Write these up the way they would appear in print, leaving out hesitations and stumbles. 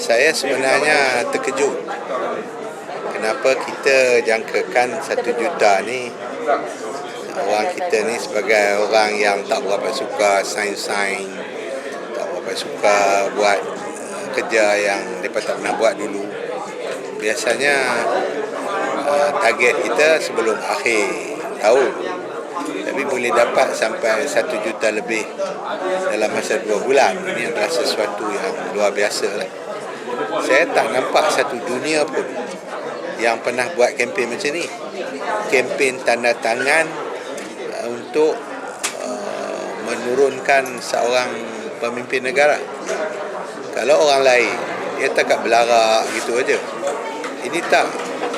Saya sebenarnya terkejut kenapa kita jangkakan 1 juta ni. Orang kita ni sebagai orang yang tak berapa suka sains-sains, tak berapa suka buat kerja yang mereka tak pernah buat dulu. Biasanya target kita sebelum akhir tahun, tapi boleh dapat sampai 1 juta lebih dalam masa 2 bulan. Ini adalah sesuatu yang luar biasa lah. Saya tak nampak satu dunia pun yang pernah buat kempen macam ni. Kempen tanda tangan untuk menurunkan seorang pemimpin negara. Kalau orang lain, dia takat belarak gitu aja. Ini tak,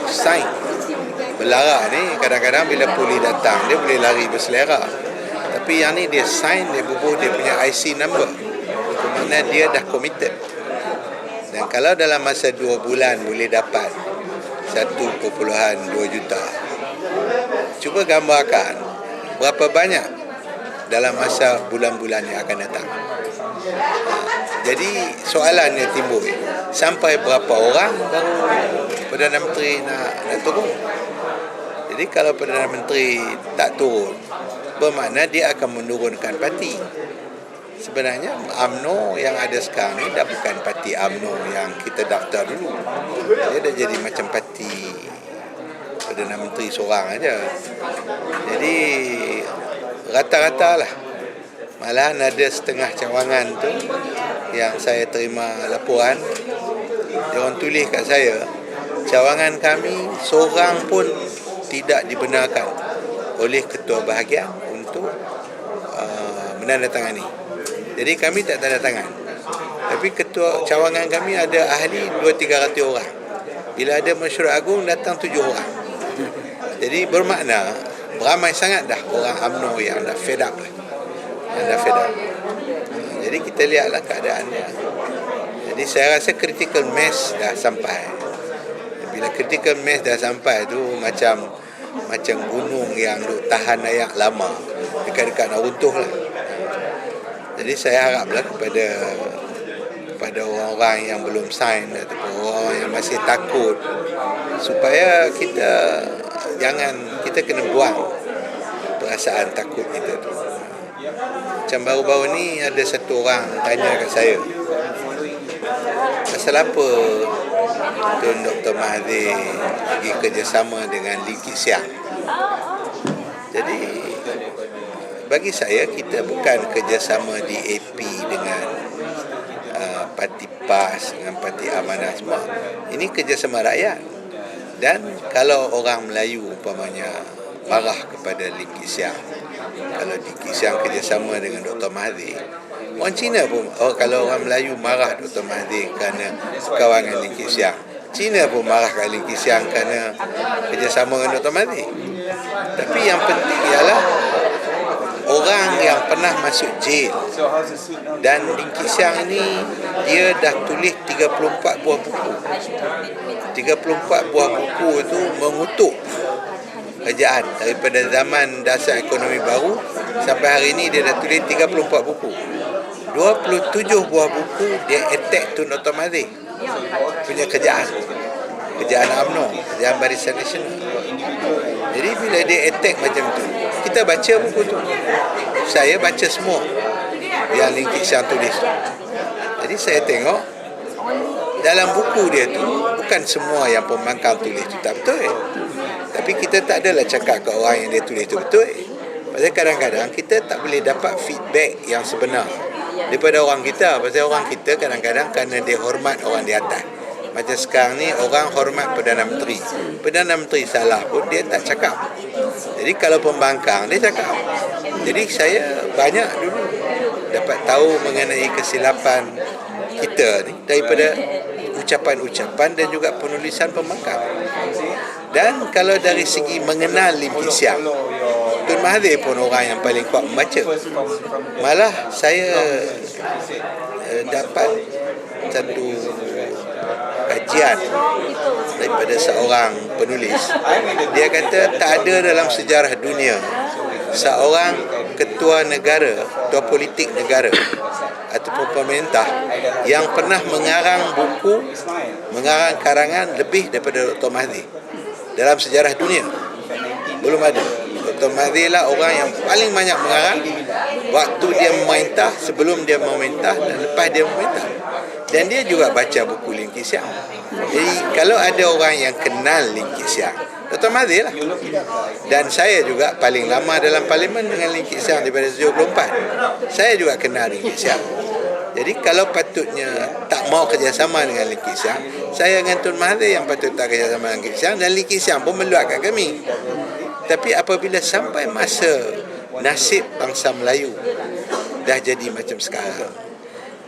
sign. Belarak ni kadang-kadang bila pulih datang, dia boleh lari berselera. Tapi yang ni dia sign, dia bubuh dia punya IC number. Kerana dia dah committed. Dan kalau dalam masa 2 bulan boleh dapat 1.2 juta, cuba gambarkan berapa banyak dalam masa bulan-bulan yang akan datang. Jadi soalan yang timbul, sampai berapa orang baru Perdana Menteri nak turun? Jadi kalau Perdana Menteri tak turun, bermakna dia akan menurunkan parti. Sebenarnya UMNO yang ada sekarang ni dah bukan parti UMNO yang kita daftar dulu. Dia dah jadi macam parti Perdana Menteri seorang aja. Jadi rata-rata lah. Malahan ada setengah cawangan tu yang saya terima laporan, dia orang tulis kat saya, cawangan kami seorang pun tidak dibenarkan oleh ketua bahagian untuk menandatangani. Jadi kami tak tanda tangan. Tapi ketua cawangan kami ada ahli 200-300 orang. Bila ada mesyuarat agung datang 7 orang. Jadi bermakna beramai sangat dah orang UMNO yang dah fed up lah. Yang dah fed up. Jadi kita lihatlah keadaannya. Jadi saya rasa critical mass dah sampai. Bila critical mass dah sampai tu macam gunung yang duk tahan air lama, dekat-dekat nak runtuh lah. Jadi saya haraplah kepada orang-orang yang belum sign ataupun orang yang masih takut, supaya kita kena buang perasaan takut kita tu. Macam baru-baru ni ada satu orang tanya kat saya, pasal apa Tun Dr. Mahathir pergi kerjasama dengan Lee Kit Siang. Jadi bagi saya, kita bukan kerjasama di AP dengan parti PAS, dengan parti Amanah semua. Ini kerjasama rakyat. Dan kalau orang Melayu umpamanya marah kepada Lee Kit Siang, kalau Lee Kit Siang kerjasama dengan Dr. Mahathir, orang Cina pun, kalau orang Melayu marah Dr. Mahathir kerana kawan dengan Lee Kit Siang, Cina pun marah kat Lee Kit Siang kerana kerjasama dengan Dr. Mahathir. Tapi yang penting ialah orang yang pernah masuk jail. Dan Lee Kit Siang ni dia dah tulis 34 buah buku. 34 buah buku itu mengutuk kerajaan daripada zaman dasar ekonomi baru sampai hari ini. Dia dah tulis 34 buku. 27 buah buku dia attack Tun Dr. Mahathir punya kerjaan UMNO, kerjaan Barisan Nasional. Jadi bila dia attack macam tu, kita baca buku tu. Saya baca semua yang Lee Kit Siang tulis. Jadi saya tengok dalam buku dia tu, bukan semua yang pembangkang tulis tu tak betul. Tapi kita tak adalah cakap ke orang yang dia tulis tu betul. Pasal kadang-kadang kita tak boleh dapat feedback yang sebenar daripada orang kita. Pasal orang kita kadang-kadang kerana dia hormat orang di atas. Macam sekarang ni orang hormat Perdana Menteri. Perdana Menteri salah pun dia tak cakap. Jadi kalau pembangkang dia cakap. Jadi saya banyak dulu dapat tahu mengenai kesilapan kita ni daripada ucapan-ucapan dan juga penulisan pembangkang. Dan kalau dari segi mengenal Lee Kit Siang, Tun Mahathir pun orang yang paling kuat membaca. Malah saya dapat satu kajian daripada seorang penulis. Dia kata tak ada dalam sejarah dunia seorang ketua negara, ketua politik negara ataupun pemerintah yang pernah mengarang buku, mengarang karangan lebih daripada Dr. Mahathir dalam sejarah dunia. Belum ada. Dr. Mahathir lah orang yang paling banyak mengarang waktu dia memerintah, sebelum dia memerintah dan lepas dia memerintah. Dan dia juga baca buku Lim Kee Siang. Jadi kalau ada orang yang kenal Lim Kee Siang, Dr. Mahathir lah. Dan saya juga paling lama dalam parlimen dengan Lim Kee Siang daripada 74. Saya juga kenal Lim Kee Siang. Jadi kalau patutnya tak mau kerjasama dengan Lim Kee Siang, saya dengan Tun Mahathir yang patut tak kerjasama dengan Lim Kee Siang, dan Lim Kee Siang pun meluatkan kami. Tapi apabila sampai masa nasib bangsa Melayu dah jadi macam sekarang,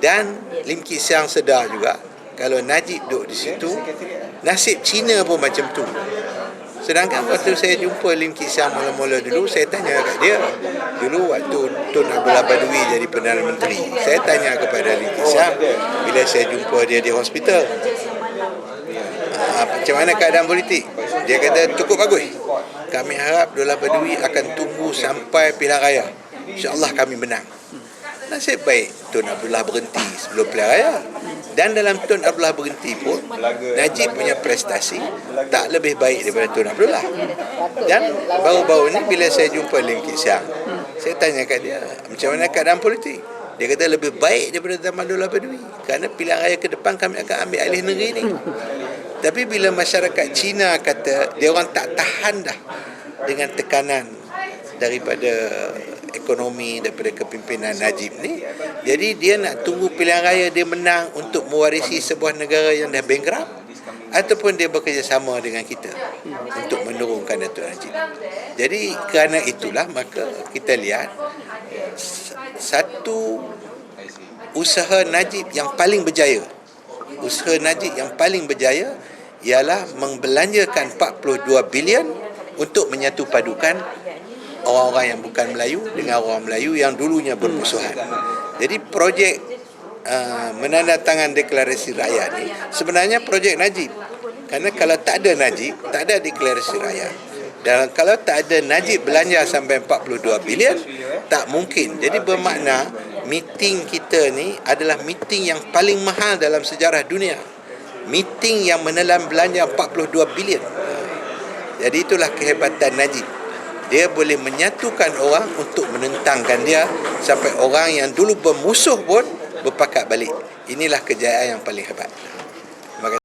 dan Lim Kee Siang sedar juga kalau Najib duduk di situ, nasib Cina pun macam tu. Sedangkan waktu saya jumpa Lim Kee Siang mula-mula dulu, saya tanya kat dia, dulu waktu Tun Abdullah Badawi jadi Perdana Menteri, saya tanya kepada Lim Kee Siang bila saya jumpa dia di hospital, macam mana keadaan politik? Dia kata cukup bagus. Kami harap Abdullah Badawi akan tunggu sampai pilihan raya. InsyaAllah kami menang. Nasib baik Tun Abdullah berhenti sebelum pilihan raya. Dan dalam Tun Abdullah berhenti pun, Najib punya prestasi tak lebih baik daripada Tun Abdullah. Dan baru-baru ni bila saya jumpa Lim Kee Siang, saya tanya kat dia, macam mana keadaan politik? Dia kata lebih baik daripada zaman Abdullah Badawi. Kerana pilihan raya ke depan kami akan ambil alih negeri ni. Tapi bila masyarakat Cina kata dia orang tak tahan dah dengan tekanan daripada ekonomi, daripada kepimpinan Najib ni, jadi dia nak tunggu pilihan raya dia menang untuk mewarisi sebuah negara yang dah bankrupt, ataupun dia bekerjasama dengan kita untuk menurunkan Datuk Najib. Jadi kerana itulah maka kita lihat satu usaha Najib yang paling berjaya, usaha Najib yang paling berjaya ialah membelanjakan 42 bilion untuk menyatu padukan orang-orang yang bukan Melayu dengan orang Melayu yang dulunya bermusuhan. Jadi projek menandatangan deklarasi rakyat ni sebenarnya projek Najib. Kerana kalau tak ada Najib, tak ada deklarasi rakyat. Dan kalau tak ada Najib belanja sampai 42 bilion, tak mungkin. Jadi bermakna meeting kita ni adalah meeting yang paling mahal dalam sejarah dunia. Meeting yang menelan belanja 42 bilion. Jadi itulah kehebatan Najib. Dia boleh menyatukan orang untuk menentangkan dia sampai orang yang dulu bermusuh pun berpakat balik. Inilah kejayaan yang paling hebat.